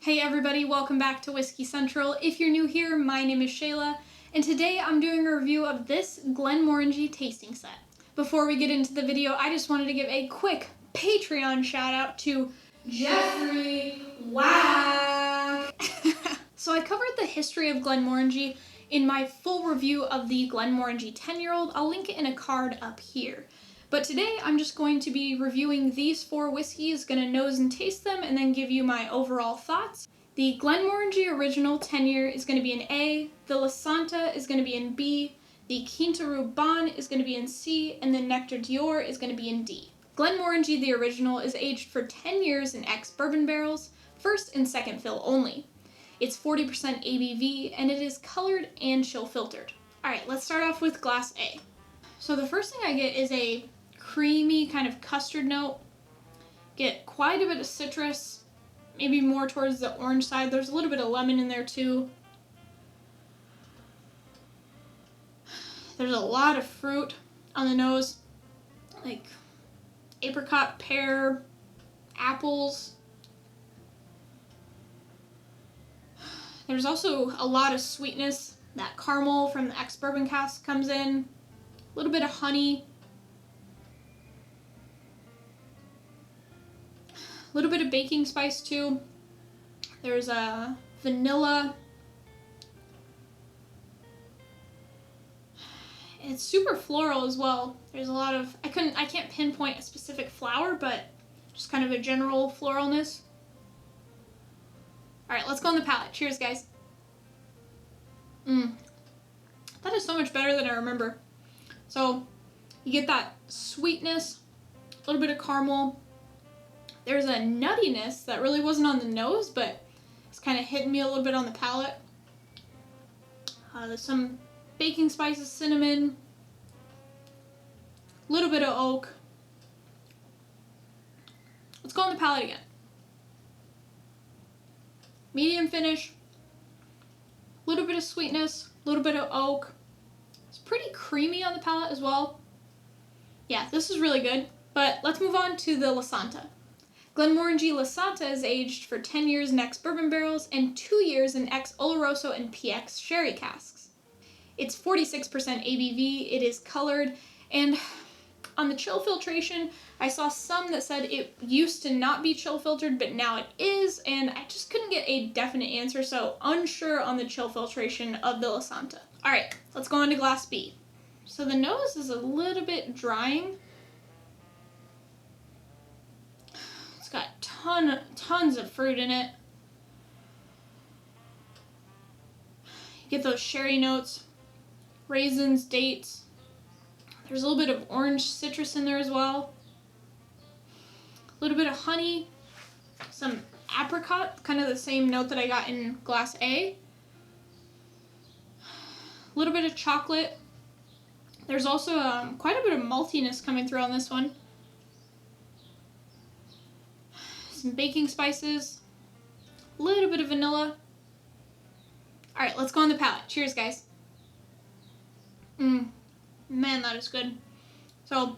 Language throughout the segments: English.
Hey everybody, welcome back to Whiskey Central. If you're new here, my name is Shayla, and today I'm doing a review of this Glenmorangie tasting set. Before we get into the video, I just wanted to give a quick Patreon shout out to Jeffrey Wack. So I covered the history of Glenmorangie in my full review of the Glenmorangie 10-year-old. I'll link it in a card up here. But today I'm just going to be reviewing these four whiskeys, gonna nose and taste them, and then give you my overall thoughts. The Glenmorangie Original 10-year is gonna be an A, the Lasanta is gonna be in B, the Quinta Ruban is gonna be in C, and the Nectar D'Or is gonna be in D. Glenmorangie the Original is aged for 10 years in ex-bourbon barrels, first and second fill only. It's 40% ABV, and it is colored and chill filtered. Alright, let's start off with Glass A. So the first thing I get is a creamy kind of custard note. Get quite a bit of citrus, maybe more towards the orange side. There's a little bit of lemon in there too. There's a lot of fruit on the nose, like apricot, pear, apples. There's also a lot of sweetness. That caramel from the ex-bourbon cask comes in. A little bit of honey. A little bit of baking spice too. There's a vanilla. It's super floral as well. There's a lot of, I can't pinpoint a specific flower, but just kind of a general floralness. Alright, let's go on the palate. Cheers, guys. That is so much better than I remember. So, you get that sweetness, a little bit of caramel. There's a nuttiness that really wasn't on the nose, but it's kind of hitting me a little bit on the palate. There's some baking spices, cinnamon, a little bit of oak. Let's go on the palate again. Medium finish, a little bit of sweetness, a little bit of oak. It's pretty creamy on the palate as well. Yeah, this is really good, but let's move on to the Lasanta. Glenmorangie Lasanta is aged for 10 years in ex-bourbon barrels and 2 years in ex-Oloroso and PX sherry casks. It's 46% ABV, it is colored, and on the chill filtration, I saw some that said it used to not be chill filtered, but now it is, and I just couldn't get a definite answer, so unsure on the chill filtration of the Lasanta. Alright, let's go on to Glass B. So the nose is a little bit drying. It's got tons of fruit in it. You get those sherry notes, raisins, dates. There's a little bit of orange citrus in there as well. A little bit of honey, some apricot, kind of the same note that I got in Glass A. A little bit of chocolate. There's also quite a bit of maltiness coming through on this one. Some baking spices. A little bit of vanilla. Alright, let's go on the palate. Cheers, guys. Man, that is good. So,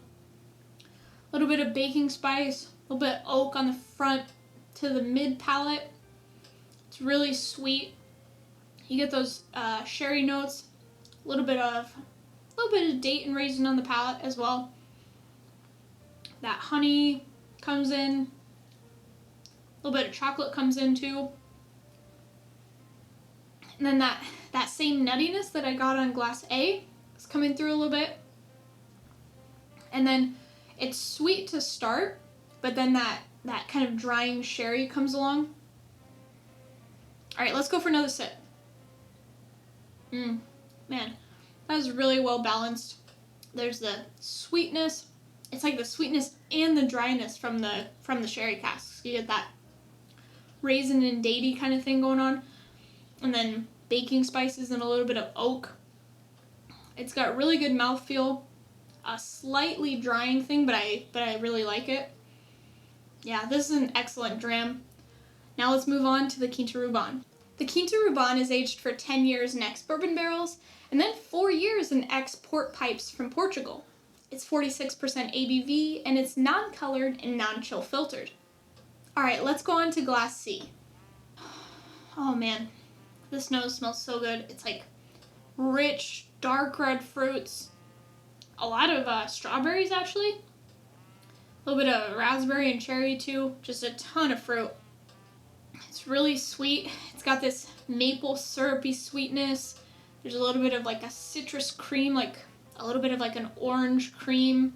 a little bit of baking spice, a little bit of oak on the front to the mid palate. It's really sweet. You get those sherry notes, a little bit of date and raisin on the palate as well. That honey comes in. A little bit of chocolate comes in too. And then that same nuttiness that I got on Glass A is coming through a little bit. And then it's sweet to start, but then that kind of drying sherry comes along. Alright, let's go for another sip. Man, that is really well balanced. There's the sweetness. It's like the sweetness and the dryness from the sherry casks. You get that raisin and datey kind of thing going on. And then baking spices and a little bit of oak. It's got really good mouthfeel. A slightly drying thing, but I really like it. Yeah, this is an excellent dram. Now let's move on to the Quinta Ruban. The Quinta Ruban is aged for 10 years in ex-bourbon barrels, and then 4 years in ex-port pipes from Portugal. It's 46% ABV, and it's non-colored and non-chill filtered. Alright, let's go on to Glass C. man, this nose smells so good. It's like rich, dark red fruits. A lot of strawberries, actually. A little bit of raspberry and cherry, too. Just a ton of fruit. It's really sweet. It's got this maple syrupy sweetness. There's a little bit of like a citrus cream, like a little bit of like an orange cream.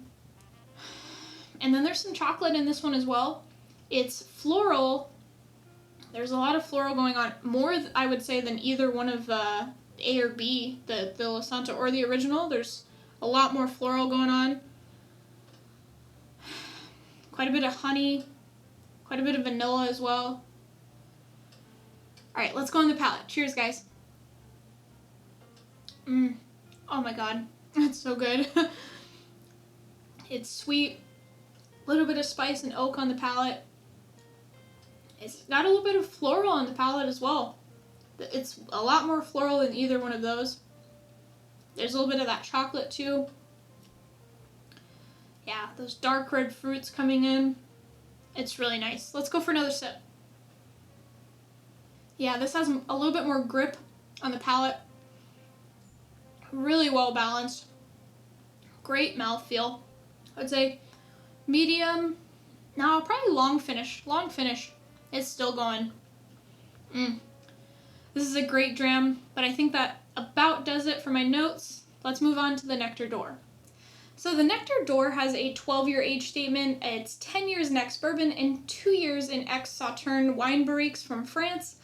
And then there's some chocolate in this one as well. It's floral. There's a lot of floral going on. More, I would say, than either one of A or B, the Lasanta or the original. There's a lot more floral going on. Quite a bit of honey. Quite a bit of vanilla as well. Alright, let's go on the palate. Cheers, guys. Oh my god. It's so good. It's sweet. A little bit of spice and oak on the palate. It's got a little bit of floral on the palate as well. It's a lot more floral than either one of those. There's a little bit of that chocolate too. Yeah, those dark red fruits coming in. It's really nice. Let's go for another sip. Yeah, this has a little bit more grip on the palate. Really well balanced. Great mouthfeel. I would say medium. No, probably long finish. Long finish. It's still going. This is a great dram, but I think that about does it for my notes. Let's move on to the Nectar D'Or. So the Nectar D'Or has a 12-year age statement. It's 10 years in ex-bourbon and 2 years in ex-Sauternes wine barriques from France.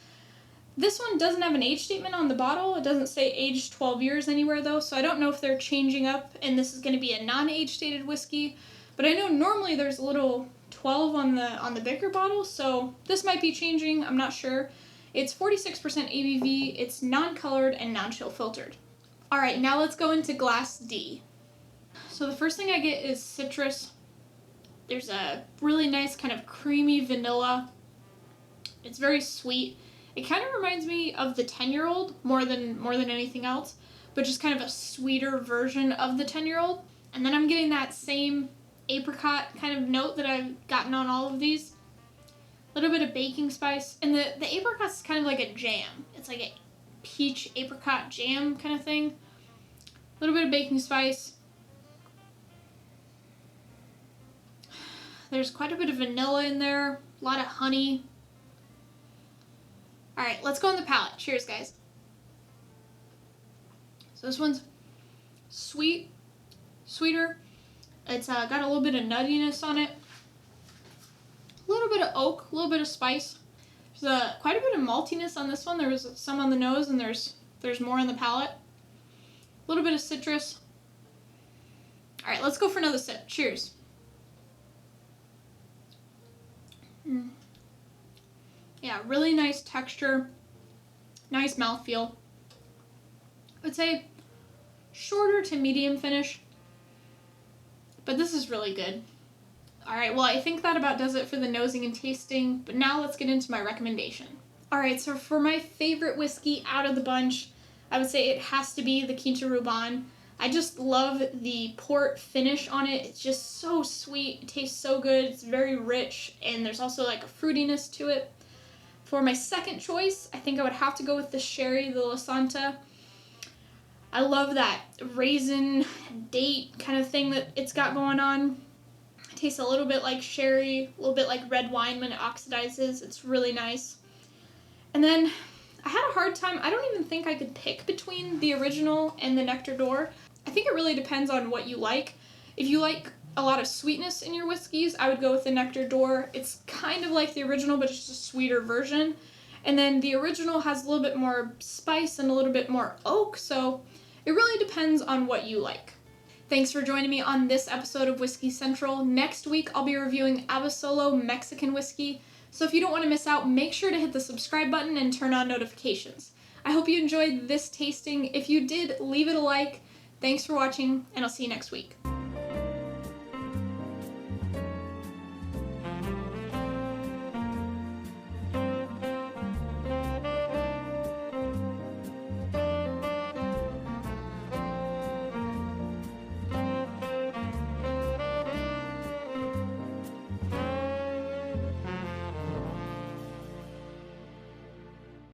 This one doesn't have an age statement on the bottle. It doesn't say aged 12 years anywhere though, so I don't know if they're changing up and this is going to be a non-age stated whiskey. But I know normally there's a little 12 on the bigger bottle, so this might be changing. I'm not sure. It's 46% ABV. It's non-colored and non-chill filtered. All right, now let's go into Glass D. So the first thing I get is citrus. There's a really nice kind of creamy vanilla. It's very sweet. It kind of reminds me of the 10-year-old more than anything else, but just kind of a sweeter version of the 10-year-old. And then I'm getting that same apricot kind of note that I've gotten on all of these. A little bit of baking spice. And the apricot is kind of like a jam. It's like a peach apricot jam kind of thing. A little bit of baking spice. There's quite a bit of vanilla in there. A lot of honey. Alright, let's go on the palate. Cheers, guys. So this one's sweet, sweeter. It's got a little bit of nuttiness on it. A little bit of oak, a little bit of spice. There's quite a bit of maltiness on this one. There was some on the nose and there's more on the palate. A little bit of citrus. Alright, let's go for another sip. Cheers. Yeah, really nice texture, nice mouthfeel. I would say shorter to medium finish, but this is really good. Alright, well I think that about does it for the nosing and tasting, but now let's get into my recommendation. Alright, so for my favorite whiskey out of the bunch, I would say it has to be the Quinta Ruban. I just love the port finish on it. It's just so sweet, it tastes so good, it's very rich, and there's also like a fruitiness to it. For my second choice, I think I would have to go with the sherry, the Lasanta. I love that raisin date kind of thing that it's got going on. It tastes a little bit like sherry, a little bit like red wine when it oxidizes. It's really nice. And then I had a hard time. I don't even think I could pick between the original and the Nectar D'Or. I think it really depends on what you like. If you like a lot of sweetness in your whiskeys, I would go with the Nectar D'Or. It's kind of like the original, but it's just a sweeter version. And then the original has a little bit more spice and a little bit more oak, so it really depends on what you like. Thanks for joining me on this episode of Whiskey Central. Next week, I'll be reviewing Abasolo Mexican whiskey, so if you don't want to miss out, make sure to hit the subscribe button and turn on notifications. I hope you enjoyed this tasting. If you did, leave it a like. Thanks for watching, and I'll see you next week.